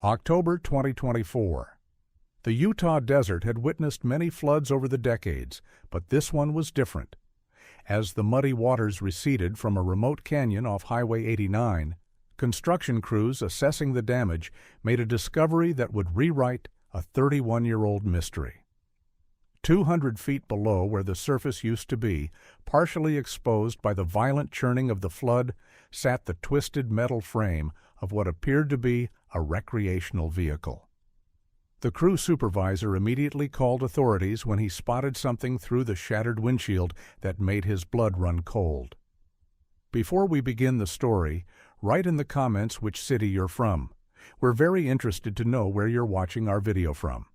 October 2024. The Utah desert had witnessed many floods over the decades, but this one was different. As the muddy waters receded from a remote canyon off Highway 89, construction crews assessing the damage made a discovery that would rewrite a 31-year-old mystery. 200 feet below where the surface used to be, partially exposed by the violent churning of the flood, sat the twisted metal frame of what appeared to be a recreational vehicle. The crew supervisor immediately called authorities when he spotted something through the shattered windshield that made his blood run cold. Before we begin the story, write in the comments which city you're from. We're very interested to know where you're watching our video from.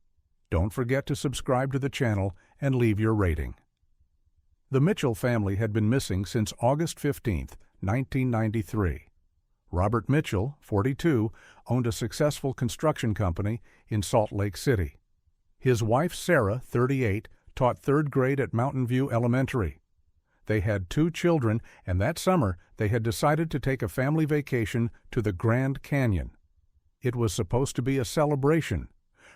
Don't forget to subscribe to the channel and leave your rating. The Mitchell family had been missing since August 15, 1993. Robert Mitchell, 42, owned a successful construction company in Salt Lake City. His wife, Sarah, 38, taught third grade at Mountain View Elementary. They had 2 children, and that summer they had decided to take a family vacation to the Grand Canyon. It was supposed to be a celebration.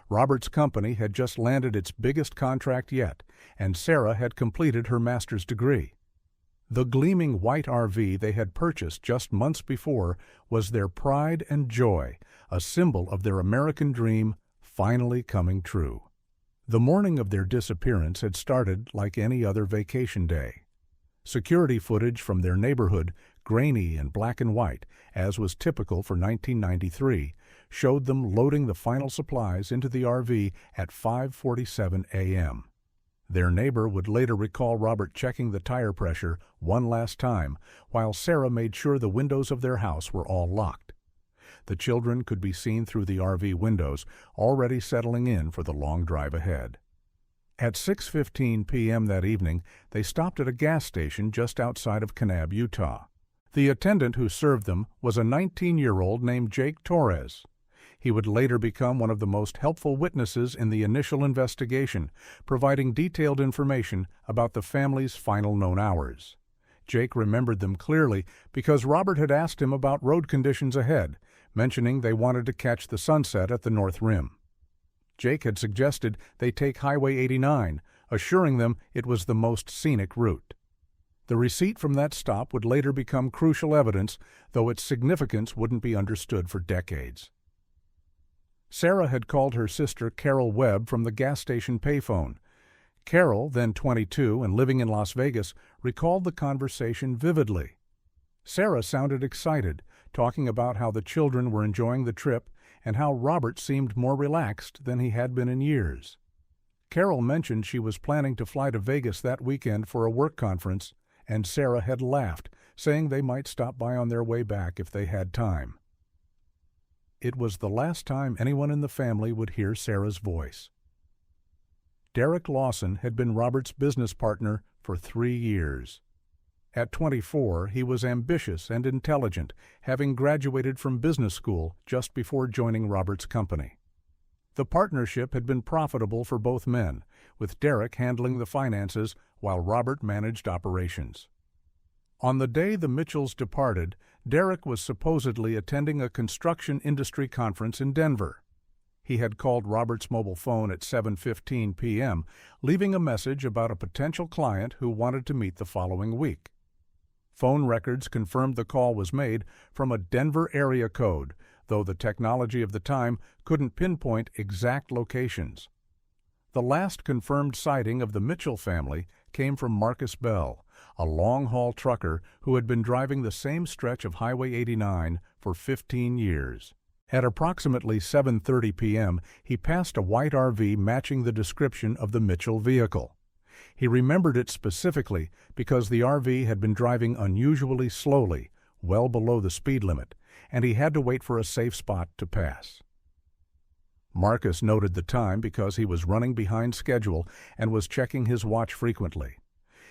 Robert's company had just landed its biggest contract yet, and Sarah had completed her master's degree. The gleaming white RV they had purchased just months before was their pride and joy, a symbol of their American dream finally coming true. The morning of their disappearance had started like any other vacation day. Security footage from their neighborhood, grainy and black and white, as was typical for 1993, showed them loading the final supplies into the RV at 5:47 a.m. Their neighbor would later recall Robert checking the tire pressure one last time, while Sarah made sure the windows of their house were all locked. The children could be seen through the RV windows, already settling in for the long drive ahead. At 6:15 p.m. that evening, they stopped at a gas station just outside of Kanab, Utah. The attendant who served them was a 19-year-old named Jake Torres. He would later become one of the most helpful witnesses in the initial investigation, providing detailed information about the family's final known hours. Jake remembered them clearly because Robert had asked him about road conditions ahead, mentioning they wanted to catch the sunset at the North Rim. Jake had suggested they take Highway 89, assuring them it was the most scenic route. The receipt from that stop would later become crucial evidence, though its significance wouldn't be understood for decades. Sarah had called her sister Carol Webb from the gas station payphone. Carol, then 22 and living in Las Vegas, recalled the conversation vividly. Sarah sounded excited, talking about how the children were enjoying the trip and how Robert seemed more relaxed than he had been in years. Carol mentioned she was planning to fly to Vegas that weekend for a work conference, and Sarah had laughed, saying they might stop by on their way back if they had time. It was the last time anyone in the family would hear Sarah's voice. Derek Lawson had been Robert's business partner for 3 years. At 24, he was ambitious and intelligent, having graduated from business school just before joining Robert's company. The partnership had been profitable for both men, with Derek handling the finances while Robert managed operations. On the day the Mitchells departed, Derek was supposedly attending a construction industry conference in Denver. He had called Robert's mobile phone at 7:15 p.m., leaving a message about a potential client who wanted to meet the following week. Phone records confirmed the call was made from a Denver area code, though the technology of the time couldn't pinpoint exact locations. The last confirmed sighting of the Mitchell family came from Marcus Bell, a long-haul trucker who had been driving the same stretch of Highway 89 for 15 years. At approximately 7:30 p.m., he passed a white RV matching the description of the Mitchell vehicle. He remembered it specifically because the RV had been driving unusually slowly, well below the speed limit, and he had to wait for a safe spot to pass. Marcus noted the time because he was running behind schedule and was checking his watch frequently.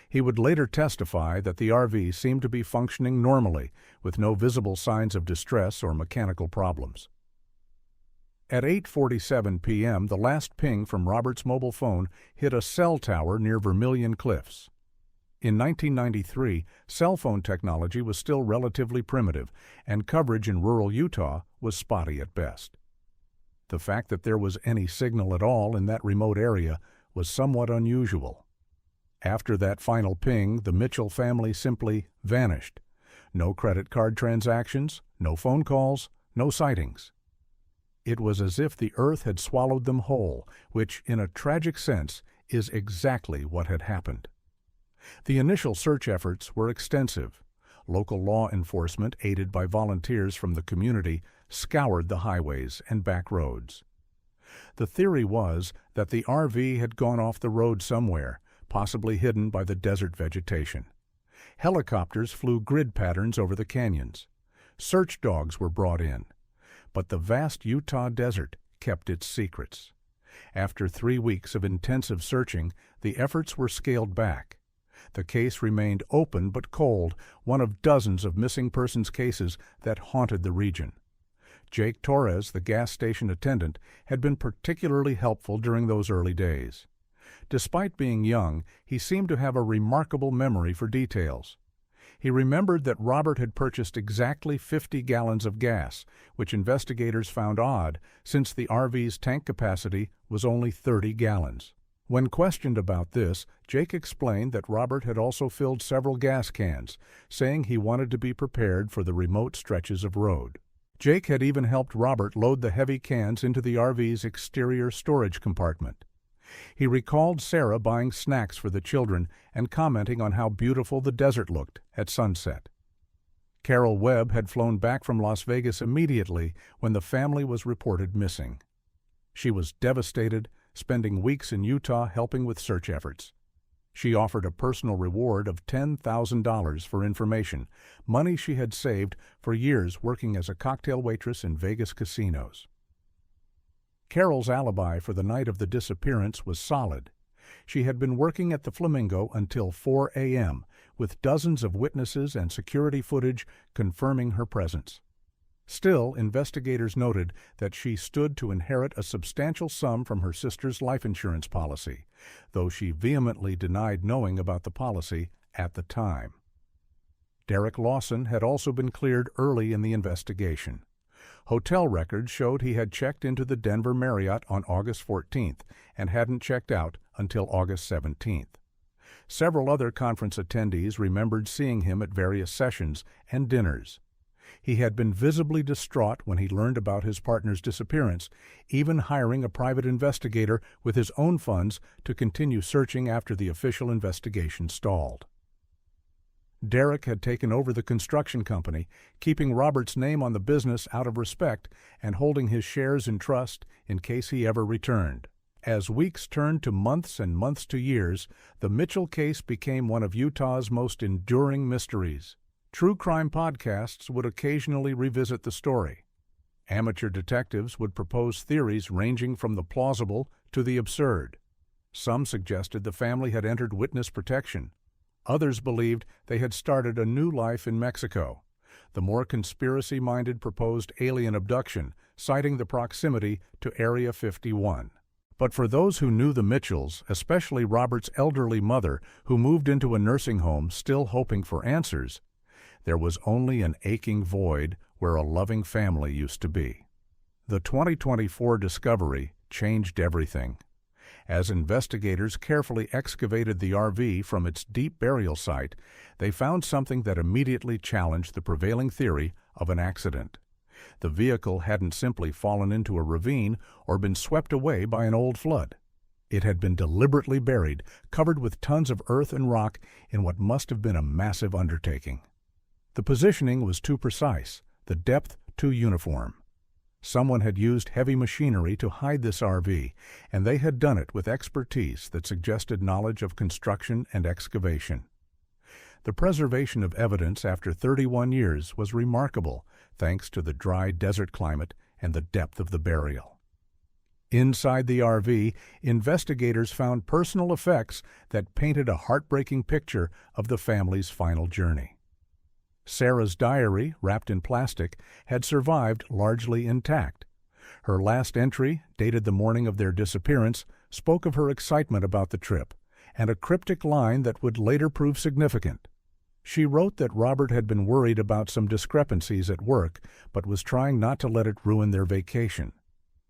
He would later testify that the RV seemed to be functioning normally, with no visible signs of distress or mechanical problems. At 8:47 p.m., the last ping from Robert's mobile phone hit a cell tower near Vermilion Cliffs. In 1993, cell phone technology was still relatively primitive, and coverage in rural Utah was spotty at best. The fact that there was any signal at all in that remote area was somewhat unusual. After that final ping, the Mitchell family simply vanished. No credit card transactions, no phone calls, no sightings. It was as if the earth had swallowed them whole, which, in a tragic sense, is exactly what had happened. The initial search efforts were extensive. Local law enforcement, aided by volunteers from the community, scoured the highways and back roads. The theory was that the RV had gone off the road somewhere, possibly hidden by the desert vegetation. Helicopters flew grid patterns over the canyons. Search dogs were brought in. But the vast Utah desert kept its secrets. After 3 weeks of intensive searching, the efforts were scaled back. The case remained open but cold, one of dozens of missing persons cases that haunted the region. Jake Torres, the gas station attendant, had been particularly helpful during those early days. Despite being young, he seemed to have a remarkable memory for details. He remembered that Robert had purchased exactly 50 gallons of gas, which investigators found odd since the RV's tank capacity was only 30 gallons. When questioned about this, Jake explained that Robert had also filled several gas cans, saying he wanted to be prepared for the remote stretches of road. Jake had even helped Robert load the heavy cans into the RV's exterior storage compartment. He recalled Sarah buying snacks for the children and commenting on how beautiful the desert looked at sunset. Carol Webb had flown back from Las Vegas immediately when the family was reported missing. She was devastated, spending weeks in Utah helping with search efforts. She offered a personal reward of $10,000 for information, money she had saved for years working as a cocktail waitress in Vegas casinos. Carol's alibi for the night of the disappearance was solid. She had been working at the Flamingo until 4 a.m., with dozens of witnesses and security footage confirming her presence. Still, investigators noted that she stood to inherit a substantial sum from her sister's life insurance policy, though she vehemently denied knowing about the policy at the time. Derek Lawson had also been cleared early in the investigation. Hotel records showed he had checked into the Denver Marriott on August 14th and hadn't checked out until August 17th. Several other conference attendees remembered seeing him at various sessions and dinners. He had been visibly distraught when he learned about his partner's disappearance, even hiring a private investigator with his own funds to continue searching after the official investigation stalled. Derek had taken over the construction company, keeping Robert's name on the business out of respect and holding his shares in trust in case he ever returned. As weeks turned to months and months to years, the Mitchell case became one of Utah's most enduring mysteries. True crime podcasts would occasionally revisit the story. Amateur detectives would propose theories ranging from the plausible to the absurd. Some suggested the family had entered witness protection. Others believed they had started a new life in Mexico. The more conspiracy-minded proposed alien abduction, citing the proximity to Area 51. But for those who knew the Mitchells, especially Robert's elderly mother, who moved into a nursing home still hoping for answers, there was only an aching void where a loving family used to be. The 2024 discovery changed everything. As investigators carefully excavated the RV from its deep burial site, they found something that immediately challenged the prevailing theory of an accident. The vehicle hadn't simply fallen into a ravine or been swept away by an old flood. It had been deliberately buried, covered with tons of earth and rock in what must have been a massive undertaking. The positioning was too precise, the depth too uniform. Someone had used heavy machinery to hide this RV, and they had done it with expertise that suggested knowledge of construction and excavation. The preservation of evidence after 31 years was remarkable, thanks to the dry desert climate and the depth of the burial. Inside the RV, investigators found personal effects that painted a heartbreaking picture of the family's final journey. Sarah's diary, wrapped in plastic, had survived largely intact. Her last entry, dated the morning of their disappearance, spoke of her excitement about the trip, and a cryptic line that would later prove significant. She wrote that Robert had been worried about some discrepancies at work, but was trying not to let it ruin their vacation.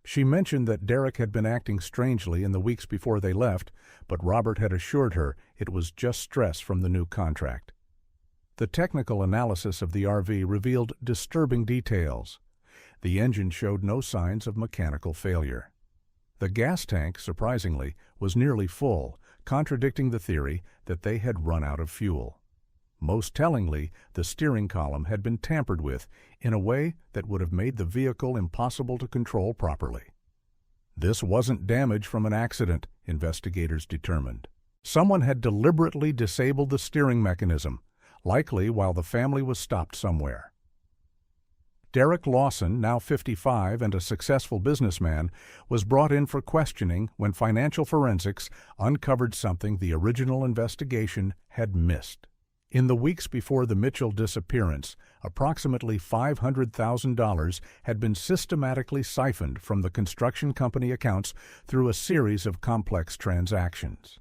She mentioned that Derek had been acting strangely in the weeks before they left, but Robert had assured her it was just stress from the new contract. The technical analysis of the RV revealed disturbing details. The engine showed no signs of mechanical failure. The gas tank, surprisingly, was nearly full, contradicting the theory that they had run out of fuel. Most tellingly, the steering column had been tampered with in a way that would have made the vehicle impossible to control properly. This wasn't damage from an accident, investigators determined. Someone had deliberately disabled the steering mechanism, likely while the family was stopped somewhere. Derek Lawson, now 55 and a successful businessman, was brought in for questioning when financial forensics uncovered something the original investigation had missed. In the weeks before the Mitchell disappearance, approximately $500,000 had been systematically siphoned from the construction company accounts through a series of complex transactions.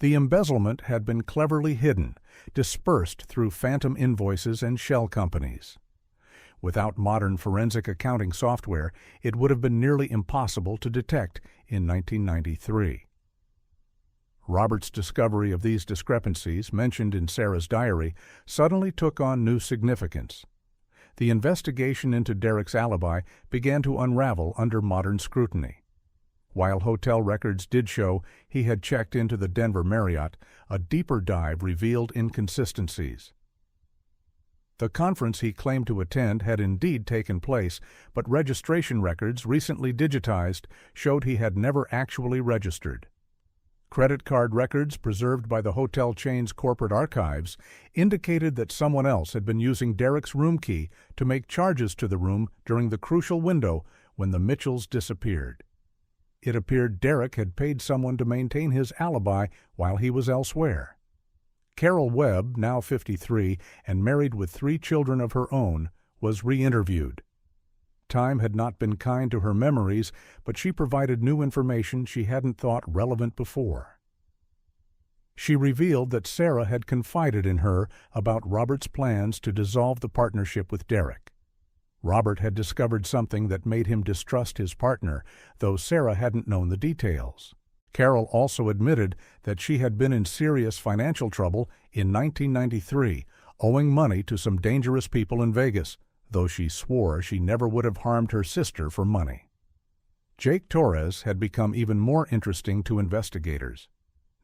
The embezzlement had been cleverly hidden, dispersed through phantom invoices and shell companies. Without modern forensic accounting software, it would have been nearly impossible to detect in 1993. Robert's discovery of these discrepancies, mentioned in Sarah's diary, suddenly took on new significance. The investigation into Derek's alibi began to unravel under modern scrutiny. While hotel records did show he had checked into the Denver Marriott, a deeper dive revealed inconsistencies. The conference he claimed to attend had indeed taken place, but registration records recently digitized showed he had never actually registered. Credit card records preserved by the hotel chain's corporate archives indicated that someone else had been using Derek's room key to make charges to the room during the crucial window when the Mitchells disappeared. It appeared Derek had paid someone to maintain his alibi while he was elsewhere. Carol Webb, now 53 and married with 3 children of her own, was re-interviewed. Time had not been kind to her memories, but she provided new information she hadn't thought relevant before. She revealed that Sarah had confided in her about Robert's plans to dissolve the partnership with Derek. Robert had discovered something that made him distrust his partner, though Sarah hadn't known the details. Carol also admitted that she had been in serious financial trouble in 1993, owing money to some dangerous people in Vegas, though she swore she never would have harmed her sister for money. Jake Torres had become even more interesting to investigators.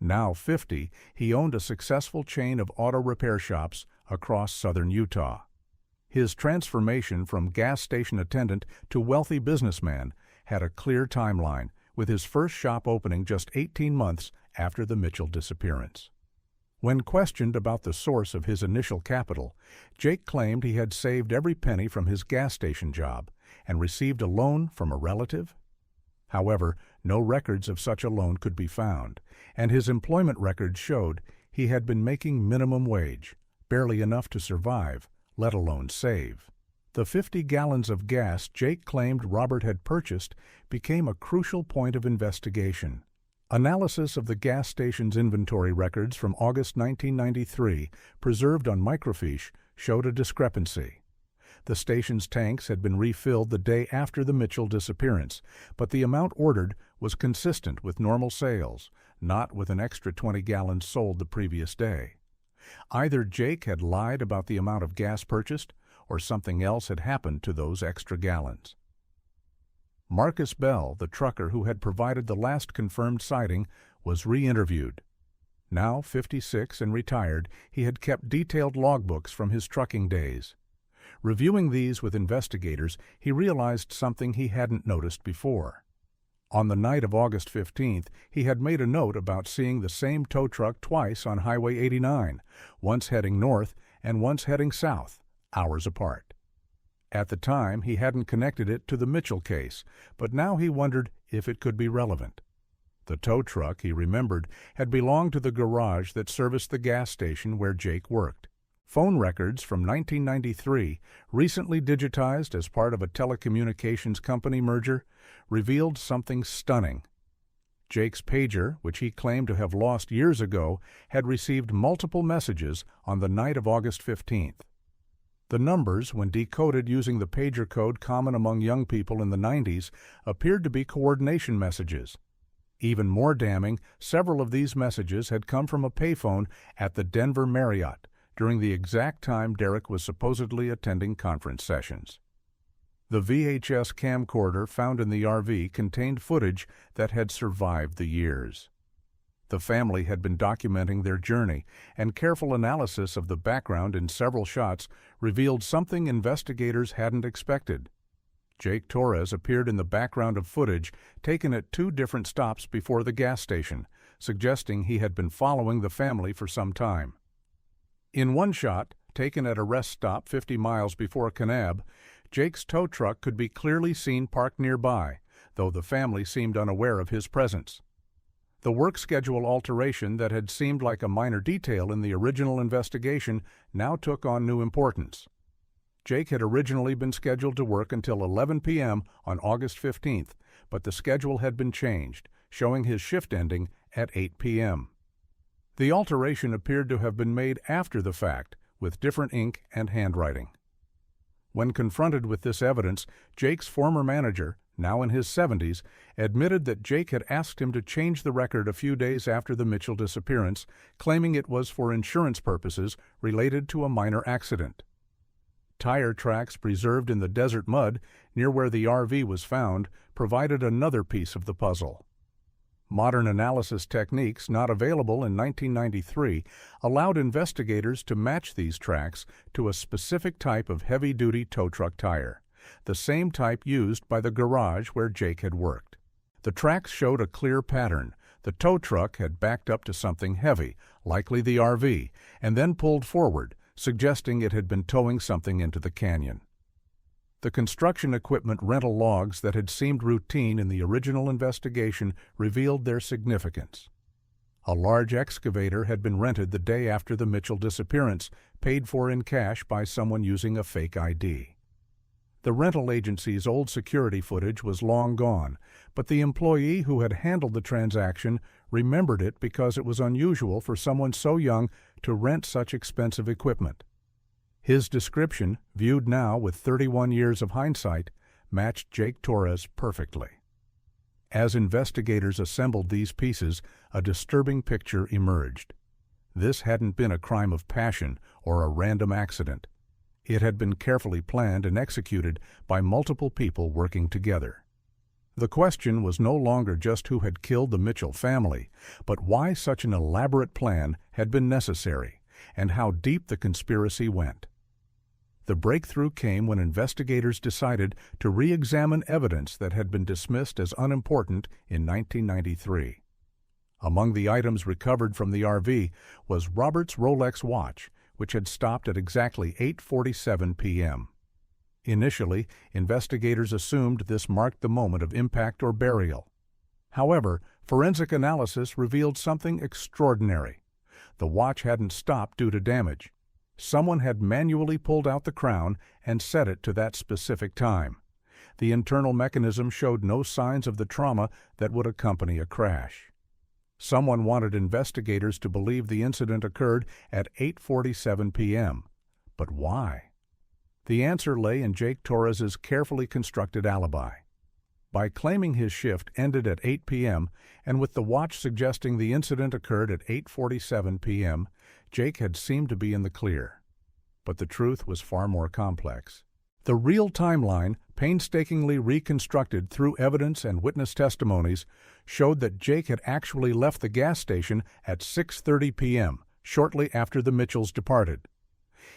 Now 50, he owned a successful chain of auto repair shops across southern Utah. His transformation from gas station attendant to wealthy businessman had a clear timeline, with his first shop opening just 18 months after the Mitchell disappearance. When questioned about the source of his initial capital, Jake claimed he had saved every penny from his gas station job and received a loan from a relative. However, no records of such a loan could be found, and his employment records showed he had been making minimum wage, barely enough to survive, let alone save. The 50 gallons of gas Jake claimed Robert had purchased became a crucial point of investigation. Analysis of the gas station's inventory records from August 1993, preserved on microfiche, showed a discrepancy. The station's tanks had been refilled the day after the Mitchell disappearance, but the amount ordered was consistent with normal sales, not with an extra 20 gallons sold the previous day. Either Jake had lied about the amount of gas purchased, or something else had happened to those extra gallons. Marcus Bell, the trucker who had provided the last confirmed sighting, was re-interviewed. Now 56 and retired, he had kept detailed logbooks from his trucking days. Reviewing these with investigators, he realized something he hadn't noticed before. On the night of August 15th, he had made a note about seeing the same tow truck twice on Highway 89, once heading north and once heading south, hours apart. At the time, he hadn't connected it to the Mitchell case, but now he wondered if it could be relevant. The tow truck, he remembered, had belonged to the garage that serviced the gas station where Jake worked. Phone records from 1993, recently digitized as part of a telecommunications company merger, revealed something stunning. Jake's pager, which he claimed to have lost years ago, had received multiple messages on the night of August 15th. The numbers, when decoded using the pager code common among young people in the 90s, appeared to be coordination messages. Even more damning, several of these messages had come from a payphone at the Denver Marriott during the exact time Derek was supposedly attending conference sessions. The VHS camcorder found in the RV contained footage that had survived the years. The family had been documenting their journey, and careful analysis of the background in several shots revealed something investigators hadn't expected. Jake Torres appeared in the background of footage taken at 2 different stops before the gas station, suggesting he had been following the family for some time. In one shot, taken at a rest stop 50 miles before Kanab, Jake's tow truck could be clearly seen parked nearby, though the family seemed unaware of his presence. The work schedule alteration that had seemed like a minor detail in the original investigation now took on new importance. Jake had originally been scheduled to work until 11 p.m. on August 15th, but the schedule had been changed, showing his shift ending at 8 p.m. The alteration appeared to have been made after the fact, with different ink and handwriting. When confronted with this evidence, Jake's former manager, now in his 70s, admitted that Jake had asked him to change the record a few days after the Mitchell disappearance, claiming it was for insurance purposes related to a minor accident. Tire tracks preserved in the desert mud near where the RV was found provided another piece of the puzzle. Modern analysis techniques not available in 1993 allowed investigators to match these tracks to a specific type of heavy-duty tow truck tire, the same type used by the garage where Jake had worked. The tracks showed a clear pattern. The tow truck had backed up to something heavy, likely the RV, and then pulled forward, suggesting it had been towing something into the canyon. The construction equipment rental logs that had seemed routine in the original investigation revealed their significance. A large excavator had been rented the day after the Mitchell disappearance, paid for in cash by someone using a fake ID. The rental agency's old security footage was long gone, but the employee who had handled the transaction remembered it because it was unusual for someone so young to rent such expensive equipment. His description, viewed now with 31 years of hindsight, matched Jake Torres perfectly. As investigators assembled these pieces, a disturbing picture emerged. This hadn't been a crime of passion or a random accident. It had been carefully planned and executed by multiple people working together. The question was no longer just who had killed the Mitchell family, but why such an elaborate plan had been necessary, and how deep the conspiracy went. The breakthrough came when investigators decided to re-examine evidence that had been dismissed as unimportant in 1993. Among the items recovered from the RV was Robert's Rolex watch, which had stopped at exactly 8:47 p.m. Initially, investigators assumed this marked the moment of impact or burial. However, forensic analysis revealed something extraordinary. The watch hadn't stopped due to damage. Someone had manually pulled out the crown and set it to that specific time. The internal mechanism showed no signs of the trauma that would accompany a crash. Someone wanted investigators to believe the incident occurred at 8:47 p.m. But why? The answer lay in Jake Torres's carefully constructed alibi. By claiming his shift ended at 8 p.m. and with the watch suggesting the incident occurred at 8:47 p.m., Jake had seemed to be in the clear. But the truth was far more complex. The real timeline, painstakingly reconstructed through evidence and witness testimonies, showed that Jake had actually left the gas station at 6:30 p.m., shortly after the Mitchells departed.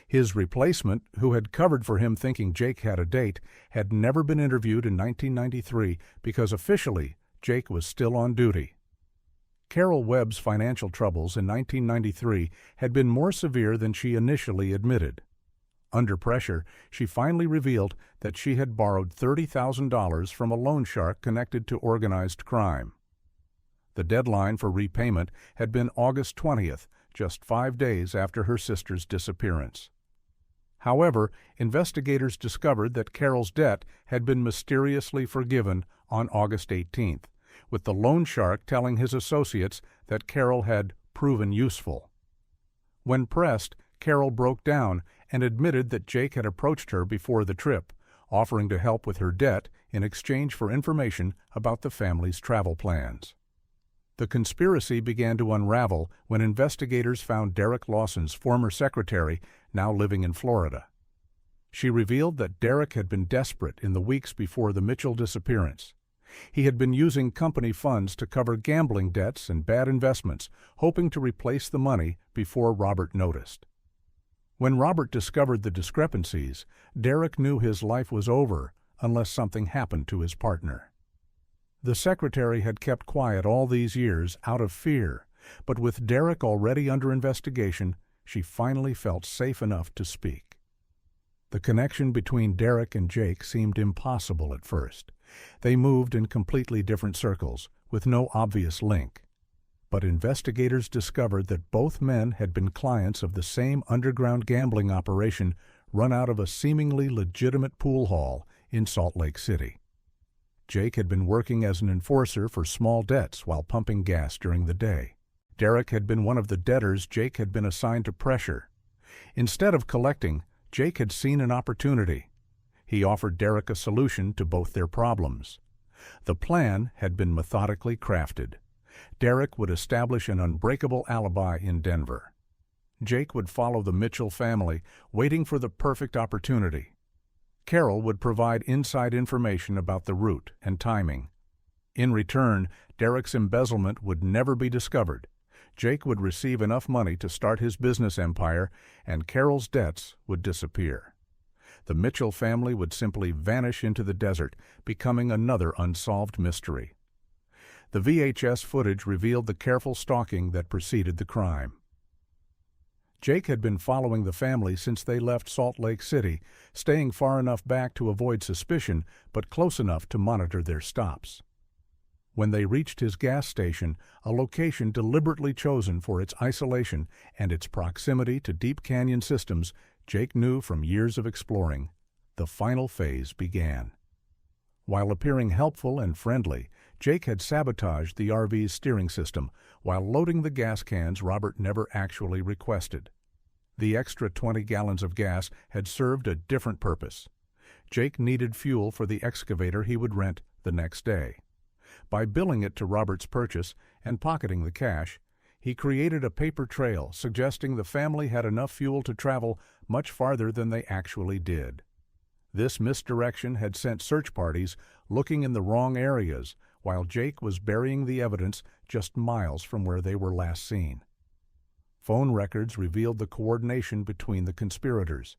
His replacement, who had covered for him thinking Jake had a date, had never been interviewed in 1993 because officially Jake was still on duty. Carol Webb's financial troubles in 1993 had been more severe than she initially admitted. Under pressure, she finally revealed that she had borrowed $30,000 from a loan shark connected to organized crime. The deadline for repayment had been August 20th, just 5 days after her sister's disappearance. However, investigators discovered that Carol's debt had been mysteriously forgiven on August 18th, with the loan shark telling his associates that Carol had proven useful. When pressed, Carol broke down and admitted that Jake had approached her before the trip, offering to help with her debt in exchange for information about the family's travel plans. The conspiracy began to unravel when investigators found Derek Lawson's former secretary, now living in Florida. She revealed that Derek had been desperate in the weeks before the Mitchell disappearance. He had been using company funds to cover gambling debts and bad investments, hoping to replace the money before Robert noticed. When Robert discovered the discrepancies, Derek knew his life was over unless something happened to his partner. The secretary had kept quiet all these years out of fear, but with Derek already under investigation, she finally felt safe enough to speak. The connection between Derek and Jake seemed impossible at first. They moved in completely different circles, with no obvious link. But investigators discovered that both men had been clients of the same underground gambling operation run out of a seemingly legitimate pool hall in Salt Lake City. Jake had been working as an enforcer for small debts while pumping gas during the day. Derek had been one of the debtors Jake had been assigned to pressure. Instead of collecting, Jake had seen an opportunity. He offered Derek a solution to both their problems. The plan had been methodically crafted. Derek would establish an unbreakable alibi in Denver. Jake would follow the Mitchell family, waiting for the perfect opportunity. Carol would provide inside information about the route and timing. In return, Derek's embezzlement would never be discovered. Jake would receive enough money to start his business empire, and Carol's debts would disappear. The Mitchell family would simply vanish into the desert, becoming another unsolved mystery. The VHS footage revealed the careful stalking that preceded the crime. Jake had been following the family since they left Salt Lake City, staying far enough back to avoid suspicion, but close enough to monitor their stops. When they reached his gas station, a location deliberately chosen for its isolation and its proximity to deep canyon systems, Jake knew from years of exploring, the final phase began. While appearing helpful and friendly, Jake had sabotaged the RV's steering system while loading the gas cans Robert never actually requested. The extra 20 gallons of gas had served a different purpose. Jake needed fuel for the excavator he would rent the next day. By billing it to Robert's purchase and pocketing the cash, he created a paper trail suggesting the family had enough fuel to travel much farther than they actually did. This misdirection had sent search parties looking in the wrong areas, while Jake was burying the evidence just miles from where they were last seen. Phone records revealed the coordination between the conspirators.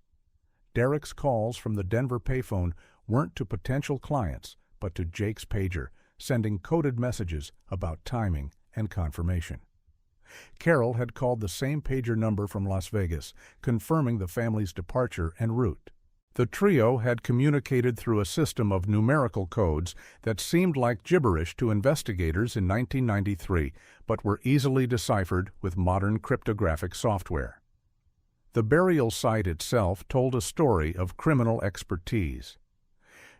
Derek's calls from the Denver payphone weren't to potential clients, but to Jake's pager, sending coded messages about timing and confirmation. Carol had called the same pager number from Las Vegas, confirming the family's departure and route. The trio had communicated through a system of numerical codes that seemed like gibberish to investigators in 1993, but were easily deciphered with modern cryptographic software. The burial site itself told a story of criminal expertise.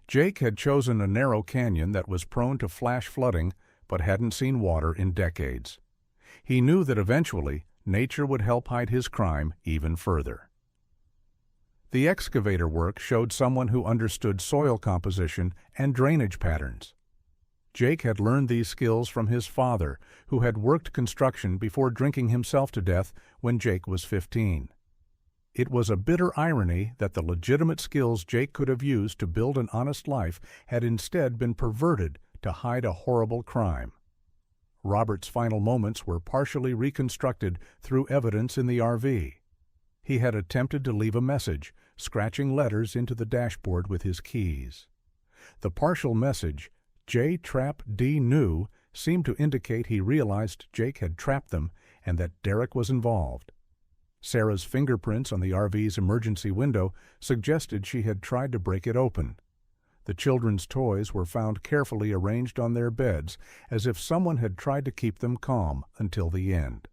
Jake had chosen a narrow canyon that was prone to flash flooding, but hadn't seen water in decades. He knew that eventually nature would help hide his crime even further. The excavator work showed someone who understood soil composition and drainage patterns. Jake had learned these skills from his father, who had worked construction before drinking himself to death when Jake was 15. It was a bitter irony that the legitimate skills Jake could have used to build an honest life had instead been perverted to hide a horrible crime. Robert's final moments were partially reconstructed through evidence in the RV. He had attempted to leave a message, scratching letters into the dashboard with his keys. The partial message, J Trap D New, seemed to indicate he realized Jake had trapped them and that Derek was involved. Sarah's fingerprints on the RV's emergency window suggested she had tried to break it open. The children's toys were found carefully arranged on their beds, as if someone had tried to keep them calm until the end.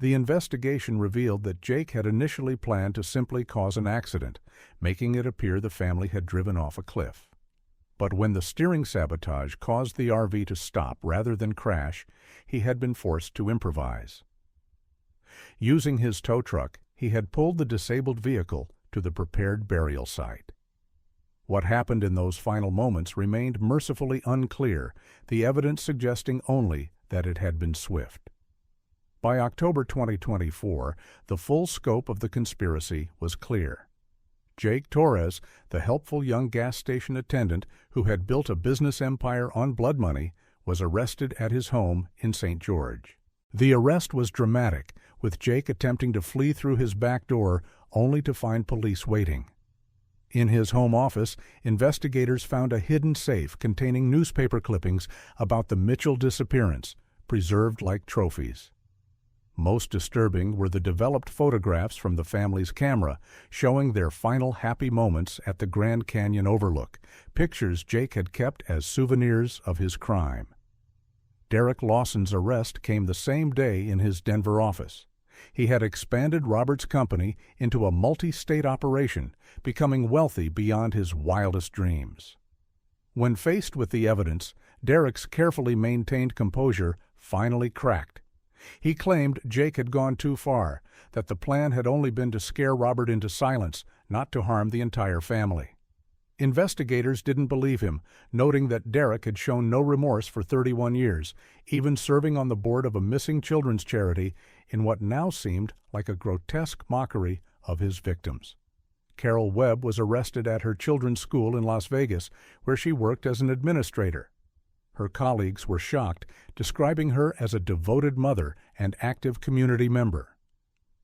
The investigation revealed that Jake had initially planned to simply cause an accident, making it appear the family had driven off a cliff. But when the steering sabotage caused the RV to stop rather than crash, he had been forced to improvise. Using his tow truck, he had pulled the disabled vehicle to the prepared burial site. What happened in those final moments remained mercifully unclear, the evidence suggesting only that it had been swift. By October 2024, the full scope of the conspiracy was clear. Jake Torres, the helpful young gas station attendant who had built a business empire on blood money, was arrested at his home in St. George. The arrest was dramatic, with Jake attempting to flee through his back door only to find police waiting. In his home office, investigators found a hidden safe containing newspaper clippings about the Mitchell disappearance, preserved like trophies. Most disturbing were the developed photographs from the family's camera, showing their final happy moments at the Grand Canyon overlook, pictures Jake had kept as souvenirs of his crime. Derek Lawson's arrest came the same day in his Denver office. He had expanded Robert's company into a multi-state operation, becoming wealthy beyond his wildest dreams. When faced with the evidence, Derek's carefully maintained composure finally cracked. He claimed Jake had gone too far, that the plan had only been to scare Robert into silence, not to harm the entire family. Investigators didn't believe him, noting that Derek had shown no remorse for 31 years, even serving on the board of a missing children's charity in what now seemed like a grotesque mockery of his victims. Carol Webb was arrested at her children's school in Las Vegas, where she worked as an administrator. Her colleagues were shocked, describing her as a devoted mother and active community member.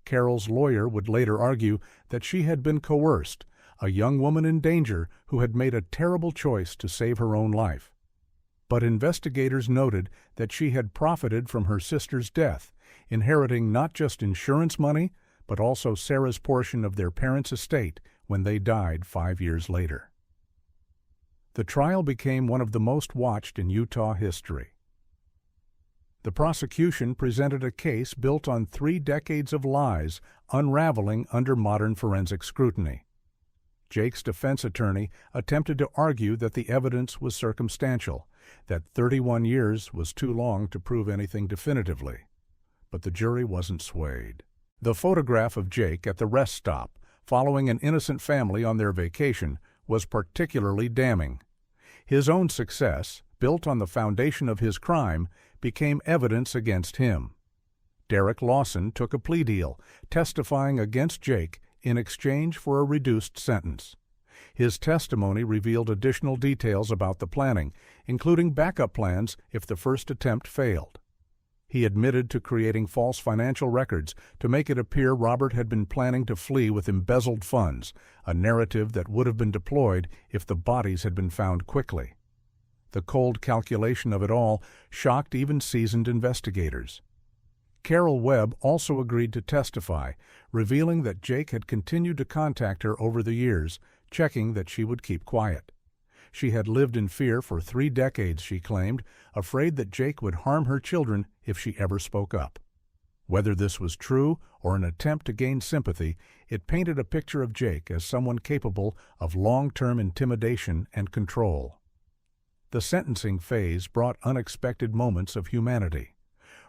Carol's lawyer would later argue that she had been coerced, a young woman in danger who had made a terrible choice to save her own life. But investigators noted that she had profited from her sister's death, inheriting not just insurance money, but also Sarah's portion of their parents' estate when they died 5 years later. The trial became one of the most watched in Utah history. The prosecution presented a case built on 3 decades of lies unraveling under modern forensic scrutiny. Jake's defense attorney attempted to argue that the evidence was circumstantial, that 31 years was too long to prove anything definitively. But the jury wasn't swayed. The photograph of Jake at the rest stop, following an innocent family on their vacation, was particularly damning. His own success, built on the foundation of his crime, became evidence against him. Derek Lawson took a plea deal, testifying against Jake in exchange for a reduced sentence. His testimony revealed additional details about the planning, including backup plans if the first attempt failed. He admitted to creating false financial records to make it appear Robert had been planning to flee with embezzled funds, a narrative that would have been deployed if the bodies had been found quickly. The cold calculation of it all shocked even seasoned investigators. Carol Webb also agreed to testify, revealing that Jake had continued to contact her over the years, checking that she would keep quiet. She had lived in fear for 3 decades, she claimed, afraid that Jake would harm her children if she ever spoke up. Whether this was true or an attempt to gain sympathy, it painted a picture of Jake as someone capable of long-term intimidation and control. The sentencing phase brought unexpected moments of humanity.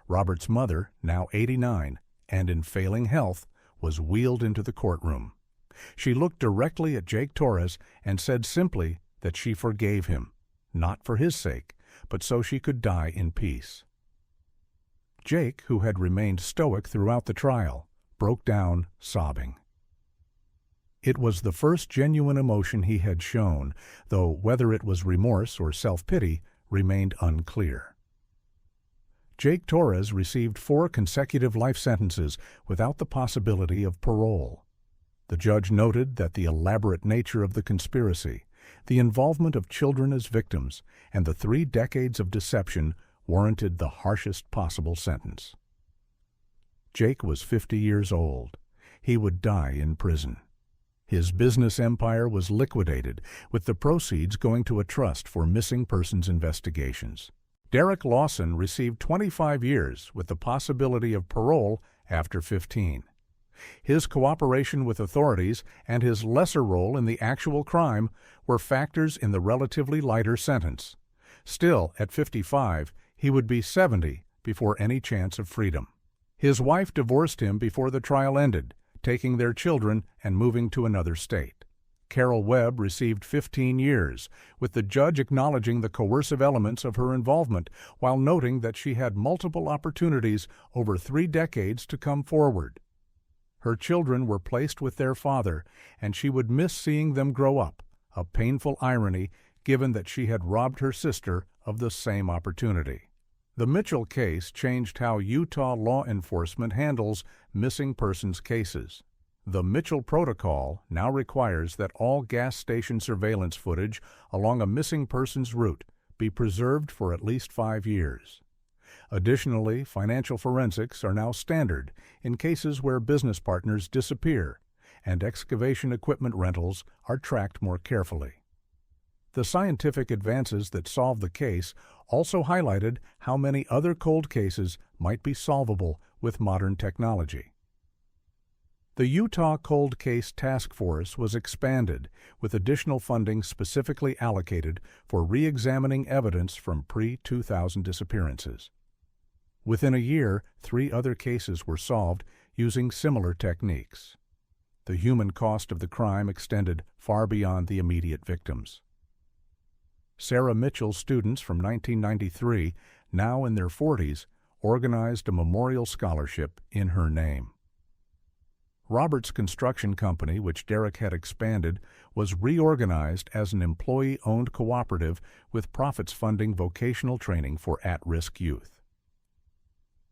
Robert's mother, now 89 and in failing health, was wheeled into the courtroom. She looked directly at Jake Torres and said simply that she forgave him, not for his sake, but so she could die in peace. Jake, who had remained stoic throughout the trial, broke down sobbing. It was the first genuine emotion he had shown, though whether it was remorse or self-pity remained unclear. Jake Torres received 4 consecutive life sentences without the possibility of parole. The judge noted that the elaborate nature of the conspiracy, the involvement of children as victims, and the 3 decades of deception warranted the harshest possible sentence. Jake was 50 years old. He would die in prison. His business empire was liquidated, with the proceeds going to a trust for missing persons investigations. Derek Lawson received 25 years with the possibility of parole after 15. His cooperation with authorities and his lesser role in the actual crime were factors in the relatively lighter sentence. Still, at 55, he would be 70 before any chance of freedom. His wife divorced him before the trial ended, taking their children and moving to another state. Carol Webb received 15 years, with the judge acknowledging the coercive elements of her involvement while noting that she had multiple opportunities over 3 decades to come forward. Her children were placed with their father, and she would miss seeing them grow up, a painful irony given that she had robbed her sister of the same opportunity. The Mitchell case changed how Utah law enforcement handles missing persons cases. The Mitchell Protocol now requires that all gas station surveillance footage along a missing persons route be preserved for at least 5 years. Additionally, financial forensics are now standard in cases where business partners disappear, and excavation equipment rentals are tracked more carefully. The scientific advances that solved the case also highlighted how many other cold cases might be solvable with modern technology. The Utah Cold Case Task Force was expanded, with additional funding specifically allocated for re-examining evidence from pre-2000 disappearances. Within a year, 3 other cases were solved using similar techniques. The human cost of the crime extended far beyond the immediate victims. Sarah Mitchell's students from 1993, now in their 40s, organized a memorial scholarship in her name. Roberts Construction Company, which Derek had expanded, was reorganized as an employee-owned cooperative with profits funding vocational training for at-risk youth.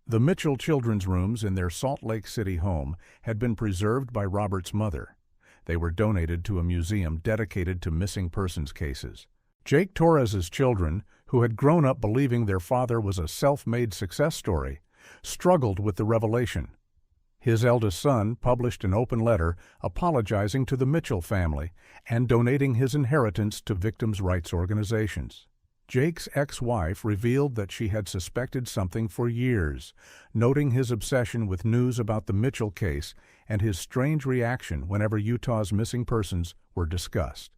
The Mitchell children's rooms in their Salt Lake City home had been preserved by Robert's mother. They were donated to a museum dedicated to missing persons cases. Jake Torres's children, who had grown up believing their father was a self-made success story, struggled with the revelation. His eldest son published an open letter apologizing to the Mitchell family and donating his inheritance to victims' rights organizations. Jake's ex-wife revealed that she had suspected something for years, noting his obsession with news about the Mitchell case and his strange reaction whenever Utah's missing persons were discussed.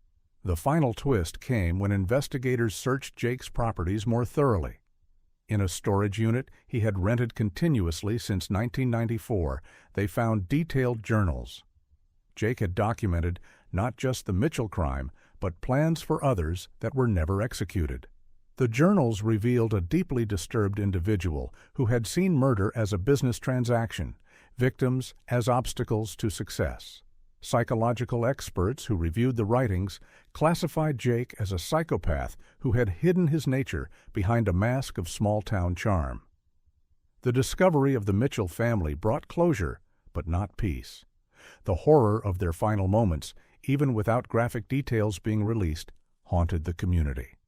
The final twist came when investigators searched Jake's properties more thoroughly. In a storage unit he had rented continuously since 1994, they found detailed journals. Jake had documented not just the Mitchell crime, but plans for others that were never executed. The journals revealed a deeply disturbed individual who had seen murder as a business transaction, victims as obstacles to success. Psychological experts who reviewed the writings classified Jake as a psychopath who had hidden his nature behind a mask of small-town charm. The discovery of the Mitchell family brought closure, but not peace. The horror of their final moments, even without graphic details being released, haunted the community.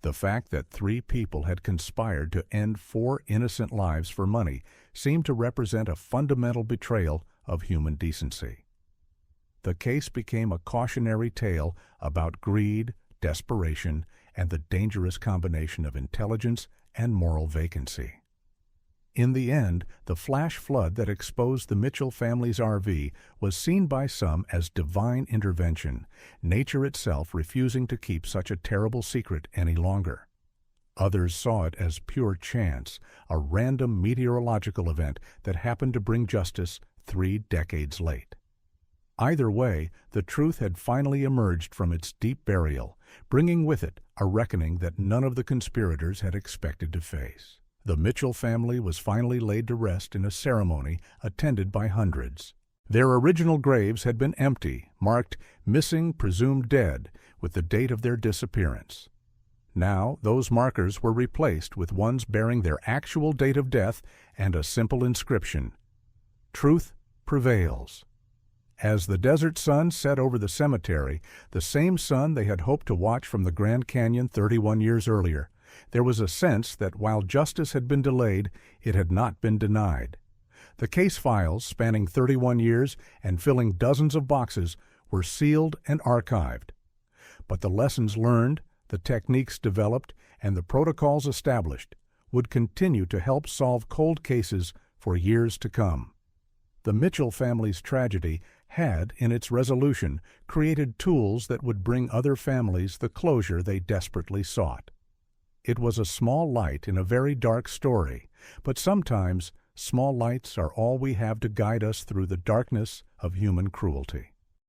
The fact that 3 people had conspired to end 4 innocent lives for money seemed to represent a fundamental betrayal of human decency. The case became a cautionary tale about greed, desperation, and the dangerous combination of intelligence and moral vacancy. In the end, the flash flood that exposed the Mitchell family's RV was seen by some as divine intervention, nature itself refusing to keep such a terrible secret any longer. Others saw it as pure chance, a random meteorological event that happened to bring justice 3 decades late. Either way, the truth had finally emerged from its deep burial, bringing with it a reckoning that none of the conspirators had expected to face. The Mitchell family was finally laid to rest in a ceremony attended by hundreds. Their original graves had been empty, marked "Missing, Presumed Dead," with the date of their disappearance. Now, those markers were replaced with ones bearing their actual date of death and a simple inscription: "Truth prevails." As the desert sun set over the cemetery, the same sun they had hoped to watch from the Grand Canyon 31 years earlier, there was a sense that while justice had been delayed, it had not been denied. The case files, spanning 31 years and filling dozens of boxes, were sealed and archived. But the lessons learned, the techniques developed, and the protocols established would continue to help solve cold cases for years to come. The Mitchell family's tragedy had, in its resolution, created tools that would bring other families the closure they desperately sought. It was a small light in a very dark story, but sometimes Small lights are all we have to guide us through the darkness of human cruelty.